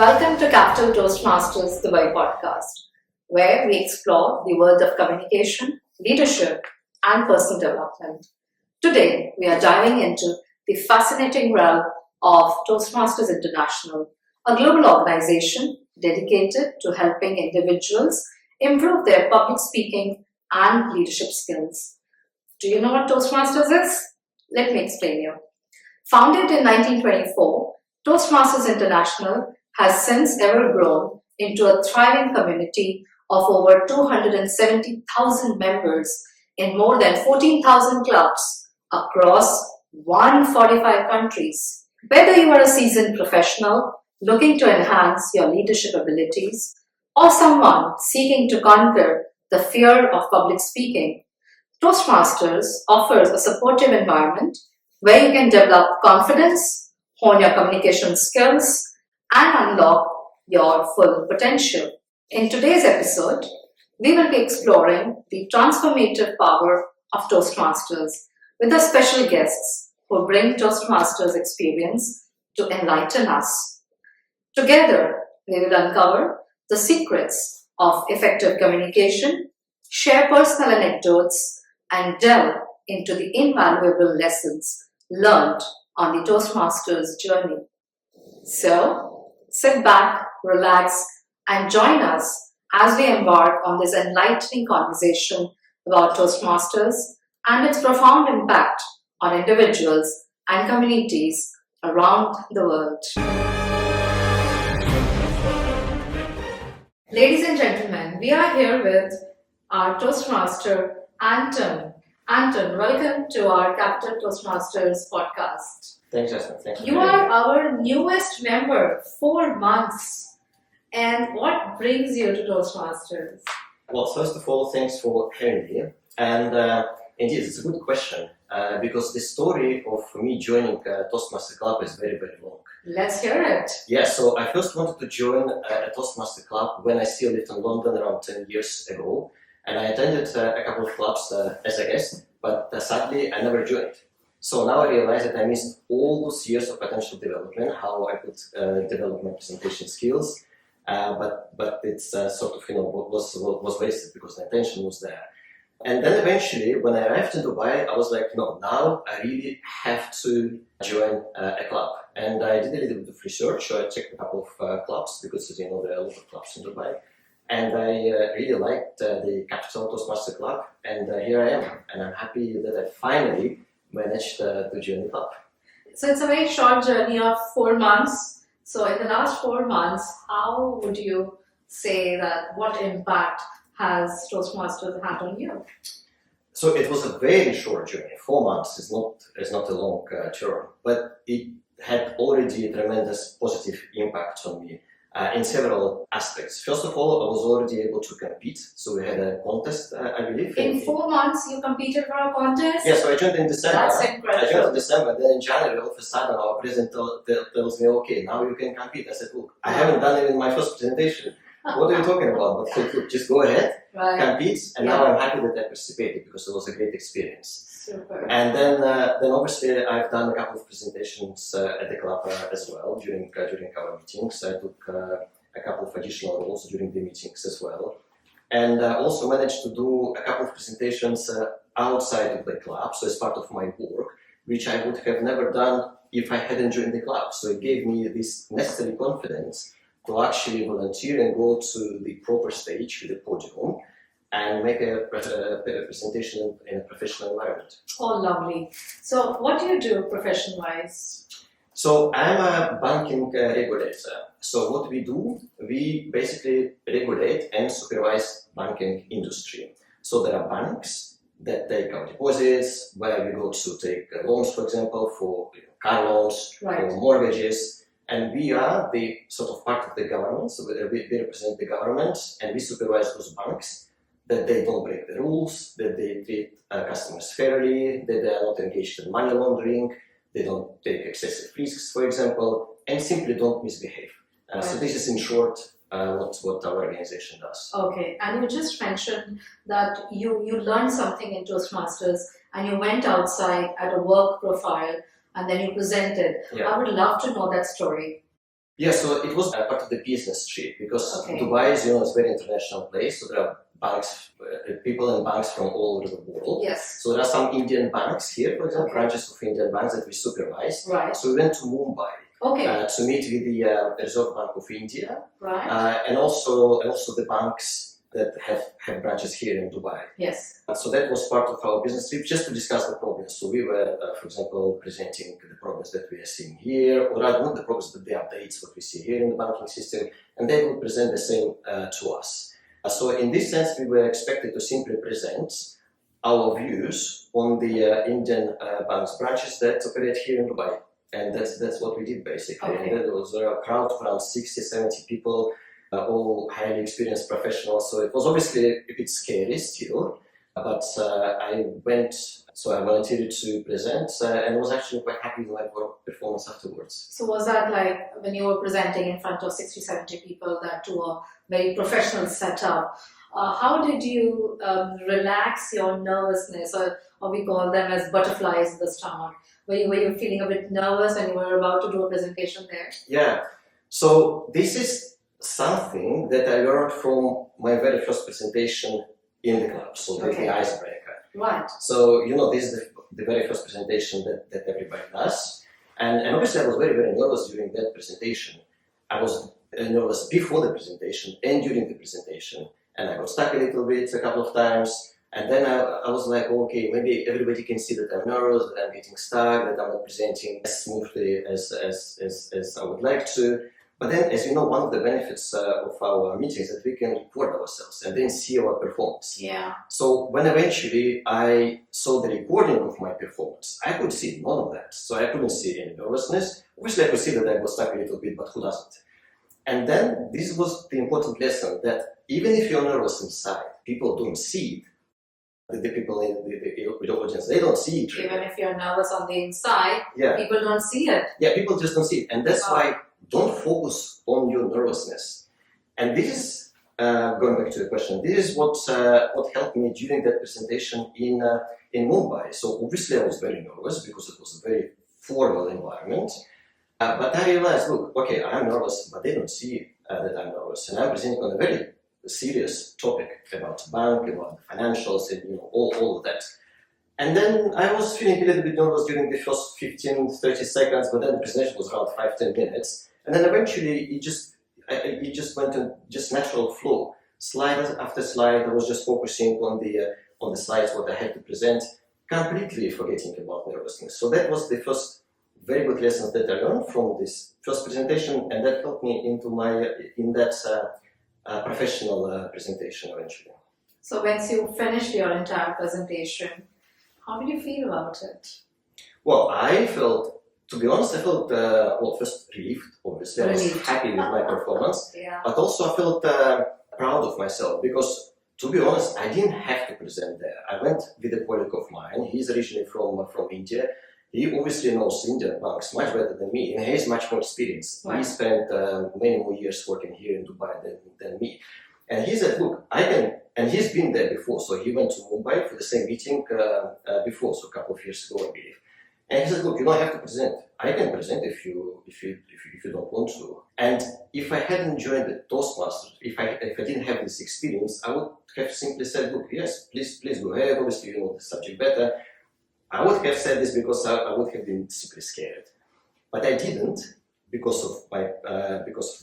Welcome to Capital Toastmasters Dubai podcast, where we explore the world of communication, leadership, and personal development. Today, we are diving into the fascinating realm of Toastmasters International, a global organization dedicated to helping individuals improve their public speaking and leadership skills. Do you know what Toastmasters is? Let me explain you. Founded in 1924, Toastmasters International has since ever grown into a thriving community of over 270,000 members in more than 14,000 clubs across 145 countries. Whether you are a seasoned professional looking to enhance your leadership abilities or someone seeking to conquer the fear of public speaking, Toastmasters offers a supportive environment where you can develop confidence, hone your communication skills, and unlock your full potential. In today's episode, we will be exploring the transformative power of Toastmasters with our special guests who bring Toastmasters experience to enlighten us. Together, we will uncover the secrets of effective communication, share personal anecdotes, and delve into the invaluable lessons learned on the Toastmasters journey. So, sit back, relax, and join us as we embark on this enlightening conversation about Toastmasters and its profound impact on individuals and communities around the world. Ladies and gentlemen, we are here with our Toastmaster, Anton. Anton, welcome to our Capital Toastmasters podcast. Thanks, Jaswin. Thanks. You are our newest member, 4 months. And what brings you to Toastmasters? Well, first of all, thanks for having me. And indeed, it's a good question because the story of me joining Toastmaster Club is very, very long. Let's hear it. Yeah, so I first wanted to join a Toastmaster Club when I still lived in London around 10 years ago. And I attended a couple of clubs as a guest, but sadly, I never joined. So now I realize that I missed all those years of potential development, how I could develop my presentation skills, but it's sort of, was wasted because the attention was there. And then eventually, when I arrived in Dubai, I was like, no, now I really have to join a club. And I did a little bit of research, so I checked a couple of clubs because, there are a lot of clubs in Dubai. And I really liked the Capital Toastmaster Club, and here I am. And I'm happy that I finally managed to join the club. So it's a very short journey of 4 months. So in the last 4 months, how would you say that what impact has Toastmasters had on you? So it was a very short journey. 4 months is not a long term, but it had already a tremendous positive impact on me. In several aspects. First of all, I was already able to compete. So we had a contest, I believe. In 4 months, you competed for a contest? Yeah, so I joined in December. That's incredible. I joined in December. Then in January, all of a sudden, our president tells me, okay, now you can compete. I said, look, I haven't done even my first presentation. What are you talking about? But look, just go ahead, compete. And now I'm happy that I participated because it was a great experience. Super. And then obviously I've done a couple of presentations at the club as well during our meetings. I took a couple of additional roles during the meetings as well, and also managed to do a couple of presentations outside of the club, so as part of my work, which I would have never done if I hadn't joined the club. So it gave me this necessary confidence to actually volunteer and go to the proper stage, the podium, and make a presentation in a professional environment. Oh, lovely. So what do you do profession-wise? So I'm a banking regulator. So what we do, we basically regulate and supervise banking industry. So there are banks that take our deposits, where we go to take loans, for example, for car loans, or mortgages. And we are the sort of part of the government, so we represent the government and we supervise those banks, that they don't break the rules, that they treat customers fairly, that they are not engaged in money laundering, they don't take excessive risks, for example, and simply don't misbehave. So this is in short what our organization does. Okay, and you just mentioned that you learned something in Toastmasters and you went outside at a work profile and then you presented. Yeah. I would love to know that story. Yeah, so it was part of the business trip because Okay. Dubai is, is a very international place. So there are banks, people and banks from all over the world. Yes. So there are some Indian banks here, for example, Okay. branches of Indian banks that we supervise. Right. So we went to Mumbai Okay. to meet with the Reserve Bank of India, Right. and also the banks that have branches here in Dubai. Yes. So that was part of our business trip, just to discuss the progress. So we were, for example, presenting the progress that we are seeing here, or rather not the progress, but the updates, what we see here in the banking system, and they would present the same to us. So in this sense, we were expected to simply present our views on the Indian banks branches that operate here in Dubai. And that's what we did basically. Okay. And there was a crowd of around 60, 70 people, all highly experienced professionals. So it was obviously a bit scary still, but I volunteered to present and was actually quite happy with my performance afterwards. So was that like when you were presenting in front of 60, 70 people, that to a very professional setup, how did you relax your nervousness, or we call them as butterflies in the stomach? Were you feeling a bit nervous when you were about to do a presentation there? Yeah, so this is something that I learned from my very first presentation in the club, so Okay. the icebreaker. Right. So, this is the very first presentation that everybody does. And obviously I was very, very nervous during that presentation. I was nervous before the presentation and during the presentation. And I got stuck a little bit a couple of times. And then I was like, okay, maybe everybody can see that I'm nervous, that I'm getting stuck, that I'm not presenting as smoothly as I would like to. But then, as you know, one of the benefits of our meetings is that we can record ourselves and then see our performance. Yeah. So when eventually I saw the recording of my performance, I could see none of that. So I couldn't see any nervousness. Obviously, I could see that I was stuck a little bit, but who doesn't? And then this was the important lesson, that even if you're nervous inside, people don't see it. The people in the audience, they don't see it. Even if you're nervous on the inside, Yeah. people don't see it. Yeah, people just don't see it. And that's why don't focus on your nervousness. And this is, going back to the question, this is what helped me during that presentation in Mumbai. So obviously I was very nervous because it was a very formal environment. But I realized, look, okay, I'm nervous, but they don't see that I'm nervous. And I'm presenting on a very serious topic about bank, about financials, and all of that. And then I was feeling a little bit nervous during the first 15, 30 seconds, but then the presentation was around 5-10 minutes. And then eventually it just went in just natural flow. Slide after slide, I was just focusing on the slides, what I had to present, completely forgetting about nervousness. So that was the first very good lesson that I learned from this first presentation, and that helped me in that professional presentation eventually. So once you finished your entire presentation, how did you feel about it? Well, to be honest, I felt, first relieved, obviously. I was happy with my performance, Yeah. but also I felt proud of myself because, to be honest, I didn't have to present there. I went with a colleague of mine. He's originally from India. He obviously knows Indian banks much better than me, and he has much more experience. Right. He spent many more years working here in Dubai than me. And he said, look, I can, and he's been there before, so he went to Mumbai for the same meeting before, so a couple of years ago, I believe. And he said, look, you don't have to present. I can present if you don't want to. And if I hadn't joined the Toastmasters, if I didn't have this experience, I would have simply said, look, yes, please go ahead. Obviously, you know the subject better. I would have said this because I would have been simply scared. But I didn't because of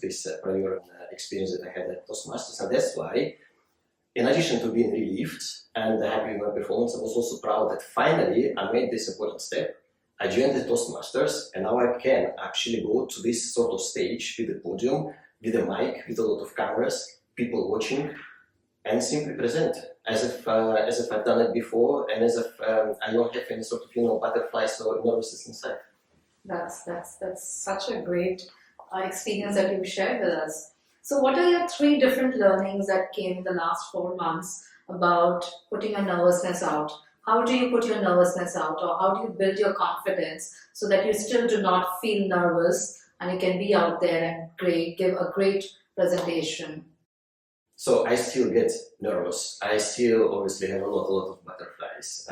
this prior experience that I had at Toastmasters. And that's why, in addition to being relieved and happy with my performance, I was also proud that finally I made this important step. I joined the Toastmasters, and now I can actually go to this sort of stage with a podium, with a mic, with a lot of cameras, people watching, and simply present as if I've done it before, and as if I don't have any sort of butterflies or nervousness inside. That's such a great experience that you've shared with us. So what are your 3 different learnings that came in the last 4 months about putting your nervousness out? How do you put your nervousness out, or how do you build your confidence so that you still do not feel nervous and you can be out there and give a great presentation? So I still get nervous. I still obviously have a lot of butterflies.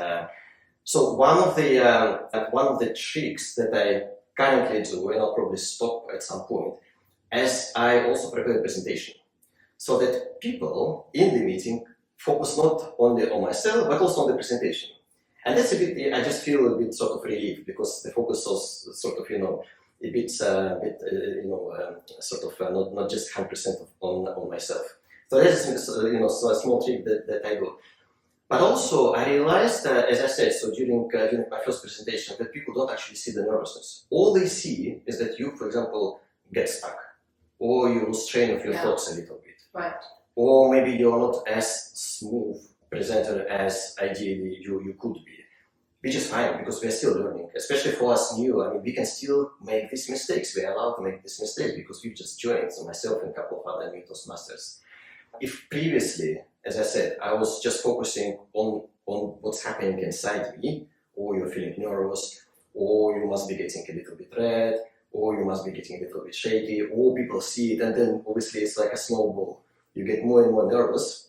So one of the tricks that I currently do, and I'll probably stop at some point, as I also prepare the presentation, so that people in the meeting focus not only on myself, but also on the presentation. And that's a bit, I just feel a bit sort of relief, because the focus was sort of, a bit, not just 100% on myself. So that's so a small trick that I do. But also I realized, as I said, so during my first presentation, that people don't actually see the nervousness. All they see is that you, for example, get stuck, or you lose train of your thoughts a little bit. Right. Or maybe you're not as smooth presenter as ideally you could be. Which is fine, because we're still learning, especially for us new. I mean, we can still make these mistakes. We're allowed to make this mistake because we've just joined, so myself and a couple of other new Toastmasters. If previously, as I said, I was just focusing on what's happening inside me, or you're feeling nervous, or you must be getting a little bit red, or you must be getting a little bit shaky, or people see it, and then obviously it's like a snowball. You get more and more nervous.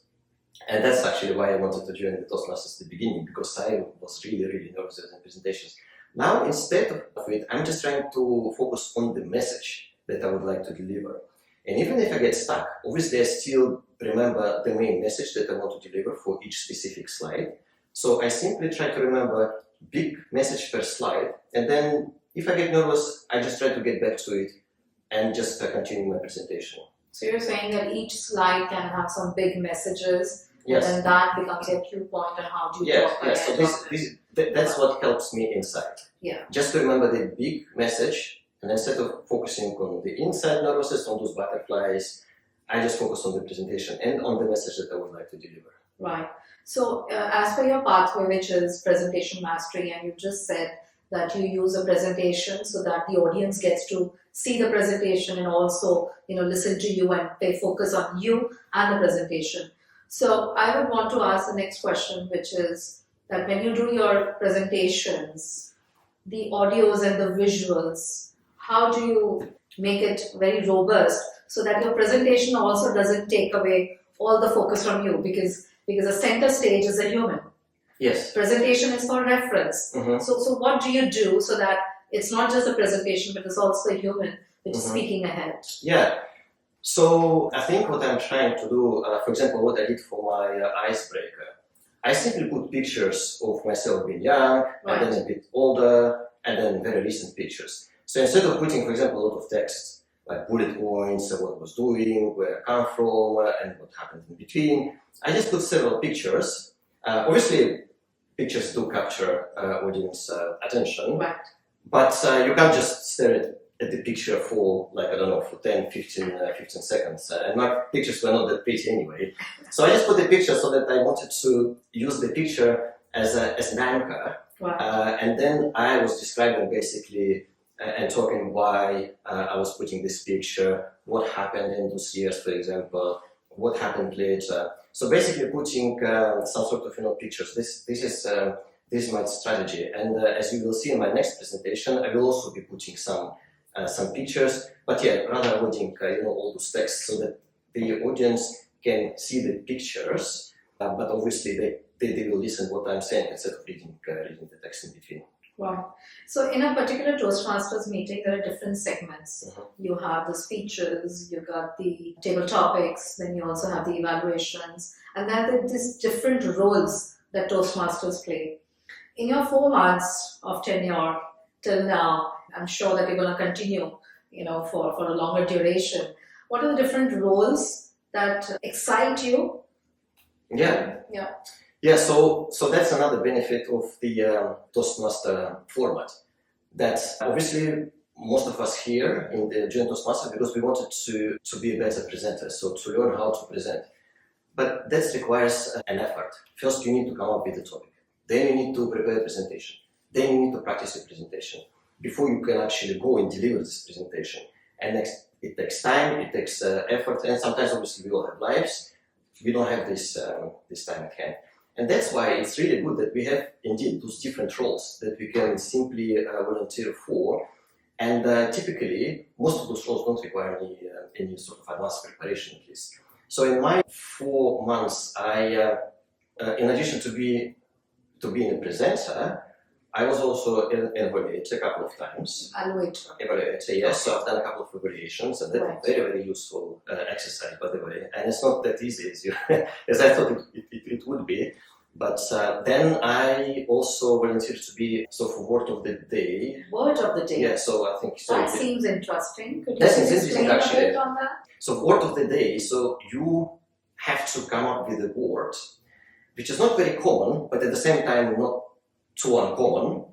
And that's actually why I wanted to join the Toastmasters at the beginning, because I was really, really nervous in presentations. Now, instead of it, I'm just trying to focus on the message that I would like to deliver. And even if I get stuck, obviously I still remember the main message that I want to deliver for each specific slide. So I simply try to remember big message per slide, and then if I get nervous, I just try to get back to it and just continue my presentation. So you're saying that each slide can have some big messages, yes. And then that becomes your cue point on how do you talk. Yes. So that's what helps me inside. Yeah. Just to remember the big message, and instead of focusing on the inside nervousness, on those butterflies, I just focus on the presentation and on the message that I would like to deliver. Right. So as per your pathway, which is presentation mastery, and you just said that you use a presentation so that the audience gets to see the presentation and also listen to you and pay focus on you and the presentation. So I would want to ask the next question, which is that when you do your presentations, the audios and the visuals, how do you make it very robust so that your presentation also doesn't take away all the focus from you, because the center stage is a human. Yes. Presentation is for reference. Mm-hmm. So what do you do so that it's not just a presentation, but it's also a human which is speaking ahead? Yeah. So I think what I'm trying to do, for example, what I did for my icebreaker, I simply put pictures of myself being young, Right. and then a bit older, and then very recent pictures. So instead of putting, for example, a lot of text, like bullet points, what I was doing, where I come from, and what happened in between, I just put several pictures. Obviously, pictures do capture audience attention, Right. but you can't just stare at the picture for, like, I don't know, for 10, 15 seconds. And my pictures were not that pretty anyway. So I just put the picture so that I wanted to use the picture as an anchor. Right. And then I was describing basically and talking why I was putting this picture, what happened in those years, for example, what happened later. So basically putting some sort of pictures. This is my strategy. And as you will see in my next presentation, I will also be putting some pictures, but rather avoiding all those texts so that the audience can see the pictures, but obviously they will listen what I'm saying instead of reading the text in between. Wow. So in a particular Toastmasters meeting, there are different segments. Uh-huh. You have the speeches, you got the table topics, then you also have the evaluations, and then there are these different roles that Toastmasters play. In your 4 months of tenure till now, I'm sure that you're going to continue, for a longer duration. What are the different roles that excite you? Yeah. Yeah. Yeah, so that's another benefit of the Toastmaster format. That obviously most of us here in the joint Toastmaster, because we wanted to be a better presenter, so to learn how to present. But that requires an effort. First, you need to come up with a topic. Then you need to prepare a presentation. Then you need to practice your presentation before you can actually go and deliver this presentation. And next, it takes time, it takes effort, and sometimes obviously we all have lives. We don't have this time at hand. And that's why it's really good that we have indeed those different roles that we can simply volunteer for. And typically, most of those roles don't require any sort of advanced preparation at least. So in my 4 months, I, in addition to being a presenter, I was also evaluated a couple of times. Evaluated, yes. So I've done a couple of evaluations, and that's very, very useful exercise, by the way. And it's not that easy as I thought it would be. But then I also volunteered to be word of the day. Word of the day. Yeah, so I think that seems interesting. Could you that seems interesting, explain actually. a bit on that? So word of the day. So you have to come up with a word, which is not very common, but at the same time not too uncommon,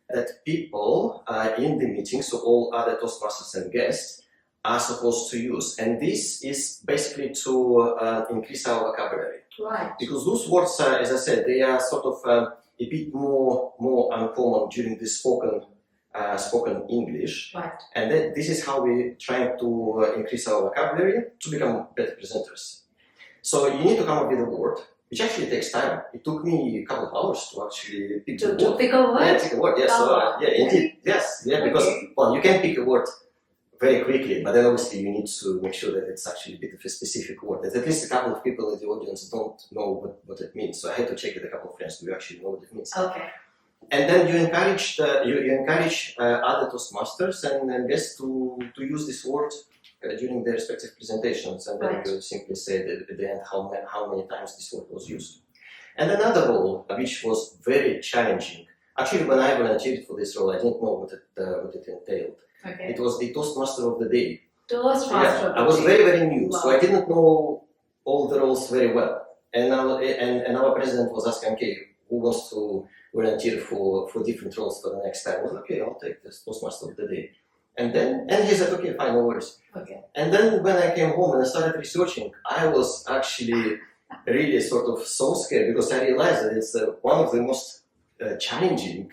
that people in the meeting, so all other Toastmasters and guests, are supposed to use. And this is basically to increase our vocabulary. Right. Because those words, as I said, they are sort of a bit more uncommon during the spoken English. Right. And this is how we try to increase our vocabulary to become better presenters. So you need to come up with a word, which actually takes time. It took me a couple of hours to actually pick a word. To pick a word? Yeah, pick a word, yes. So, indeed, yes. Yeah, because, well, you can pick a word very quickly, but then obviously you need to make sure that it's actually a bit of a specific word, that at least a couple of people in the audience don't know what it means. So I had to check with a couple of friends who actually know what it means. Okay. And then you encourage other Toastmasters and guests to use this word during their respective presentations, and then you simply say at the end how many times this word was used. And another role, which was very challenging. Actually, when I volunteered for this role, I didn't know what it entailed. Okay. It was the Toastmaster of the day. Toastmaster of the I was day. very, very new, Wow. so I didn't know all the roles very well. And our president was asking, okay, who wants to volunteer for different roles for the next time? I was like, okay, I'll take this Toastmaster of the day. And he said, okay, fine, no worries. Okay. And then when I came home and I started researching, I was actually really sort of so scared, because I realized that it's one of the most challenging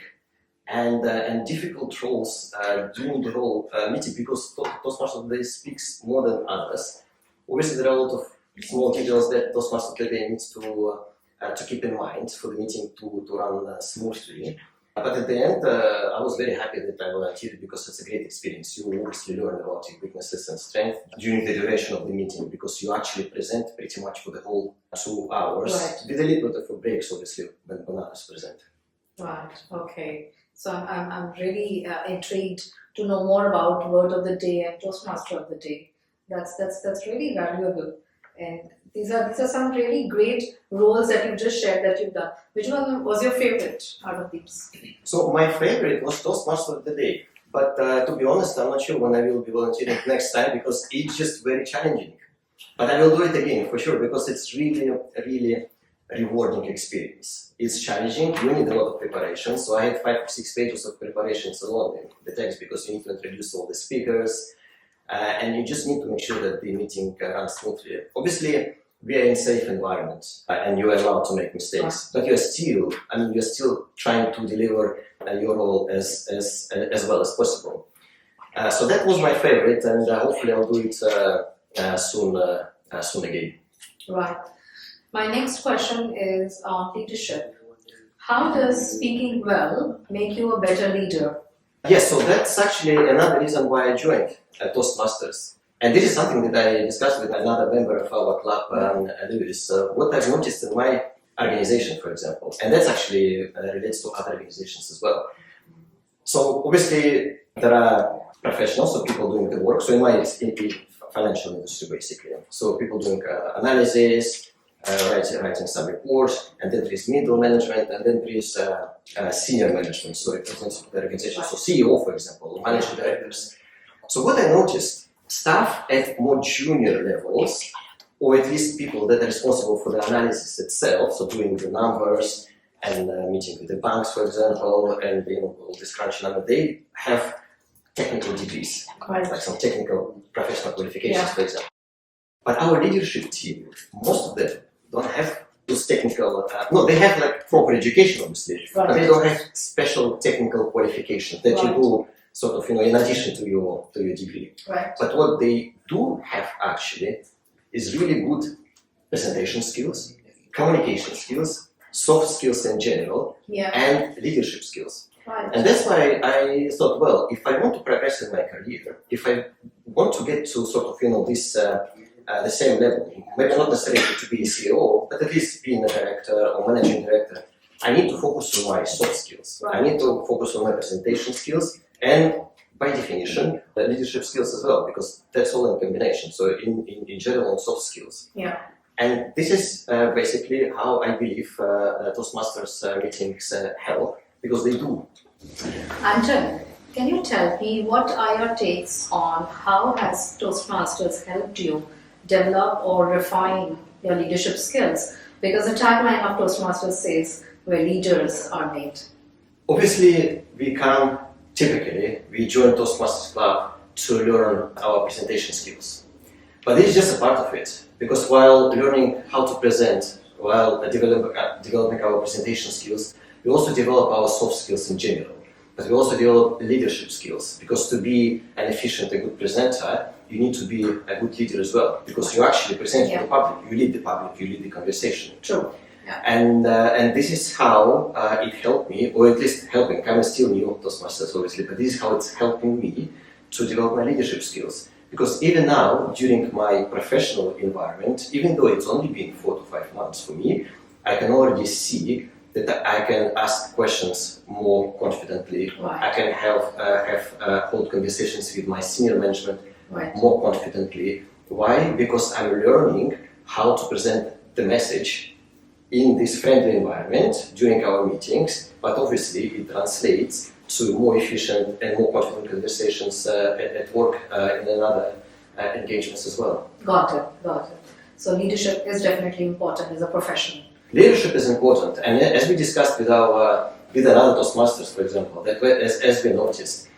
and difficult roles during the whole meeting, because Toastmaster of the Day speaks more than others. Obviously, there are a lot of small details that Toastmaster of the Day needs to keep in mind for the meeting to run smoothly. But at the end, I was very happy that I volunteered, because it's a great experience. You obviously learn about your weaknesses and strengths during the duration of the meeting, because you actually present pretty much for the whole 2 hours, with a little bit of a breaks, obviously, when others present. Right. Okay. So I'm really intrigued to know more about Word of the Day and Toastmaster of the Day. That's really valuable. And these are some really great roles that you've just shared that you've done. Which one was your favorite out of these? So my favorite was Toastmaster of the Day. But to be honest, I'm not sure when I will be volunteering next time, because it's just very challenging. But I will do it again for sure, because it's really, really rewarding experience. It's challenging, you need a lot of preparation. So I had 5 or 6 pages of preparations alone in the text, because you need to introduce all the speakers, and you just need to make sure that the meeting runs smoothly. Obviously, we are in a safe environment, and you are allowed to make mistakes, but you're still trying to deliver your role as well as possible. So that was my favorite, and hopefully I'll do it soon again. Right. My next question is on leadership. How does speaking well make you a better leader? Yes, so that's actually another reason why I joined Toastmasters. And this is something that I discussed with another member of our club, Lewis. What I've noticed in my organization, for example, and that's actually relates to other organizations as well. So obviously there are professionals, so people doing the work. So in my financial industry, basically. So people doing analysis, writing some reports, and then there is middle management, and then there is senior management, so representatives of the organization. So CEO, for example, managing directors. So what I noticed, staff at more junior levels, or at least people that are responsible for the analysis itself, so doing the numbers and meeting with the banks, for example, and all this crunch number, they have technical degrees, like some technical professional qualifications, for example. But our leadership team, most of them don't have those technical, no, they have like proper education, obviously, but they don't have special technical qualifications that you do sort of, in addition to your degree. Right. But what they do have actually is really good presentation skills, communication skills, soft skills in general, and leadership skills. Right. And that's why I thought, well, if I want to progress in my career, if I want to get to sort of, this the same level, maybe not necessarily to be a CEO, but at least being a director or managing director, I need to focus on my soft skills. Right. I need to focus on my presentation skills and, by definition, leadership skills as well, because that's all in combination. So in general, on soft skills. Yeah. And this is basically how I believe Toastmasters meetings help, because they do. Anton, can you tell me what are your takes on how has Toastmasters helped you develop or refine your leadership skills? Because the tagline of Toastmasters says, where leaders are made. Obviously, we join Toastmasters Club to learn our presentation skills. But this is just a part of it, because while learning how to present, while developing our presentation skills, we also develop our soft skills in general. But we also develop leadership skills, because to be an efficient and good presenter, you need to be a good leader as well, because you actually present to the public, you lead the conversation. True. Yeah. And this is how it helped me, or at least helping. I'm still new to Toastmasters, obviously, but this is how it's helping me to develop my leadership skills. Because even now, during my professional environment, even though it's only been 4 to 5 months for me, I can already see that I can ask questions more confidently. Right. I can hold conversations with my senior management more confidently. Why? Because I'm learning how to present the message in this friendly environment during our meetings, but obviously it translates to more efficient and more confident conversations at work and in other engagements as well. Got it. So leadership is definitely important as a profession. Leadership is important, and as we discussed with another Toastmasters, for example, that as we noticed,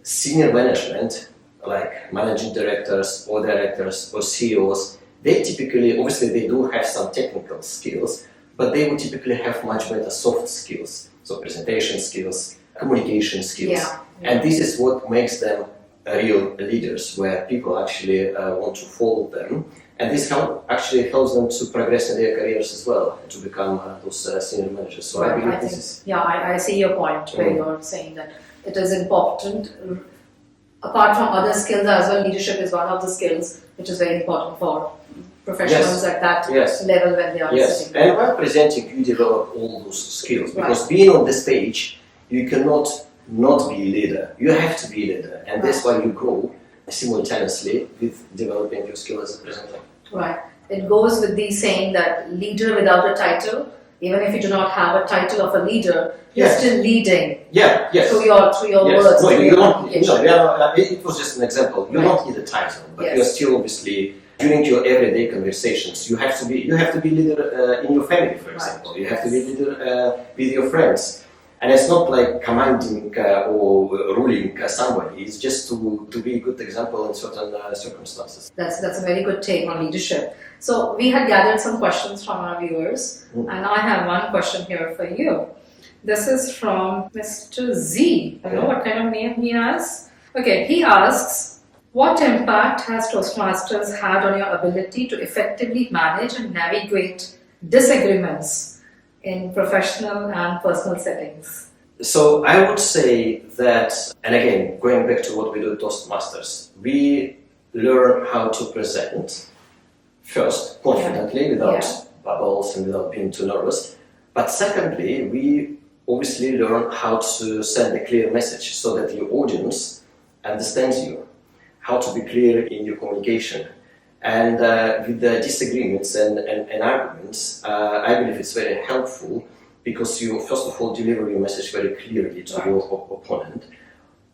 senior management, like managing directors or CEOs, they typically, obviously they do have some technical skills, but they would typically have much better soft skills, so presentation skills, communication skills, and this is what makes them real leaders, where people actually want to follow them, and this actually helps them to progress in their careers as well, to become those senior managers. So I believe this is... Yeah, I see your point where you're saying that it is important. Apart from other skills as well, leadership is one of the skills which is very important for professionals at that level when they are sitting there. And while presenting, you develop all those skills, because being on the stage, you cannot not be a leader. You have to be a leader, and that's why you grow simultaneously with developing your skill as a presenter. Right. It goes with the saying that leader without a title, even if you do not have a title of a leader, you're still leading. Through your words. No, you don't. It was just an example. You don't need a title, but you're still obviously during your everyday conversations. You have to be leader in your family, for example. You have to be leader with your friends. And it's not like commanding or ruling somebody. It's just to be a good example in certain circumstances. That's a very good take on leadership. So we had gathered some questions from our viewers, and I have one question here for you. This is from Mr. Z. I don't know what kind of name he has. Okay, he asks, what impact has Toastmasters had on your ability to effectively manage and navigate disagreements in professional and personal settings? So I would say that, and again, going back to what we do at Toastmasters, we learn how to present first confidently without bubbles and without being too nervous. But secondly, we obviously learn how to send a clear message so that your audience understands you, how to be clear in your communication. And with the disagreements and arguments, I believe it's very helpful because you, first of all, deliver your message very clearly to your opponent.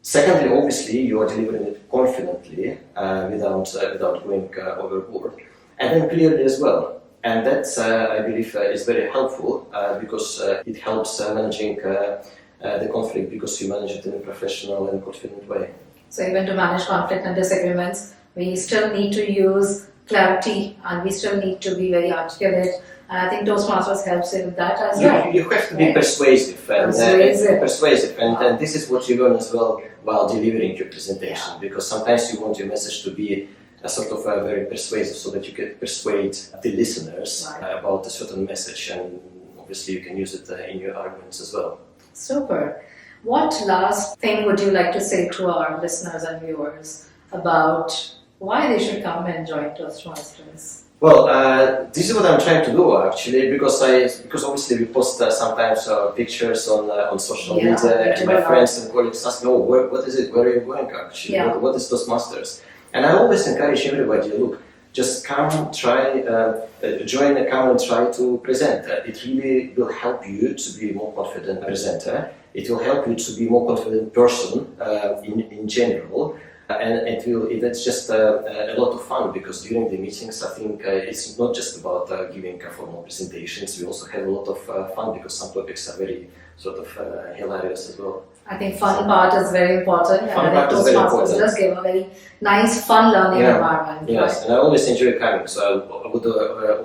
Secondly, obviously, you are delivering it confidently without going overboard. And then clearly as well. And that's, I believe, is very helpful because it helps managing the conflict because you manage it in a professional and confident way. So even to manage conflict and disagreements, we still need to use clarity and we still need to be very articulate. And I think Toastmasters helps in that as well. You have to be persuasive. And this is what you learn as well while delivering your presentation, because sometimes you want your message to be a sort of very persuasive so that you can persuade the listeners about a certain message, and obviously you can use it in your arguments as well. Super. What last thing would you like to say to our listeners and viewers about why they should come and join Toastmasters? Well, this is what I'm trying to do actually, because obviously we post sometimes pictures on social media, and my friends and colleagues ask me, "Oh, what is it? Where are you going actually? What is Toastmasters?" And I always encourage everybody, look, just come, try, join, come and try to present. It really will help you to be a more confident presenter. It will help you to be a more confident person in general. And it's just a lot of fun, because during the meetings I think it's not just about giving formal presentations. We also have a lot of fun, because some topics are very sort of hilarious as well. I think fun part is very important. Fun part is very important. Toastmasters does give a very nice, fun learning environment. Yes, right? And I always enjoy coming, so I would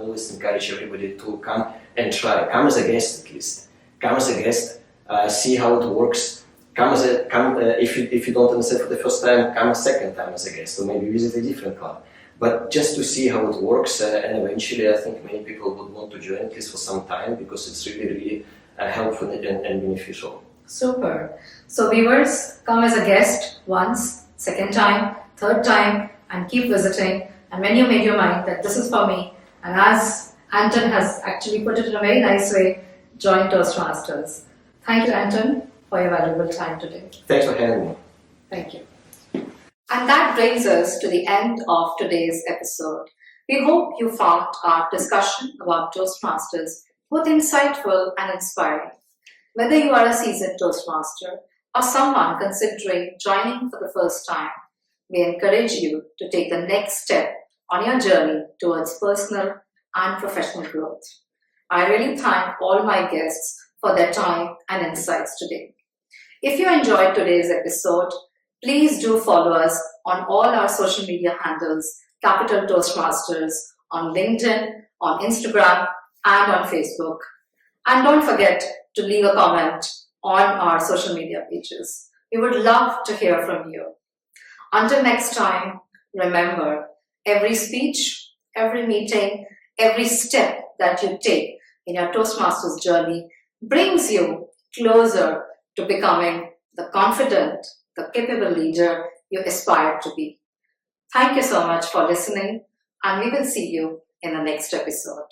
always encourage everybody to come and try. Come as a guest at least. Come as a guest, see how it works. If you don't understand for the first time, come a second time as a guest, or maybe visit a different club. But just to see how it works, and eventually I think many people would want to join at least for some time, because it's really helpful and beneficial. Super. So viewers, come as a guest once, second time, third time, and keep visiting. And when you make your mind that this is for me, and as Anton has actually put it in a very nice way, join Toastmasters. Thank you, Anton, for your valuable time today. Thanks for having me. Thank you. And that brings us to the end of today's episode. We hope you found our discussion about Toastmasters both insightful and inspiring. Whether you are a seasoned Toastmaster or someone considering joining for the first time, we encourage you to take the next step on your journey towards personal and professional growth. I really thank all my guests for their time and insights today. If you enjoyed today's episode, please do follow us on all our social media handles, Capital Toastmasters, on LinkedIn, on Instagram, and on Facebook. And don't forget to leave a comment on our social media pages. We would love to hear from you. Until next time, remember, every speech, every meeting, every step that you take in your Toastmasters journey brings you closer to becoming the confident, the capable leader you aspire to be. Thank you so much for listening, and we will see you in the next episode.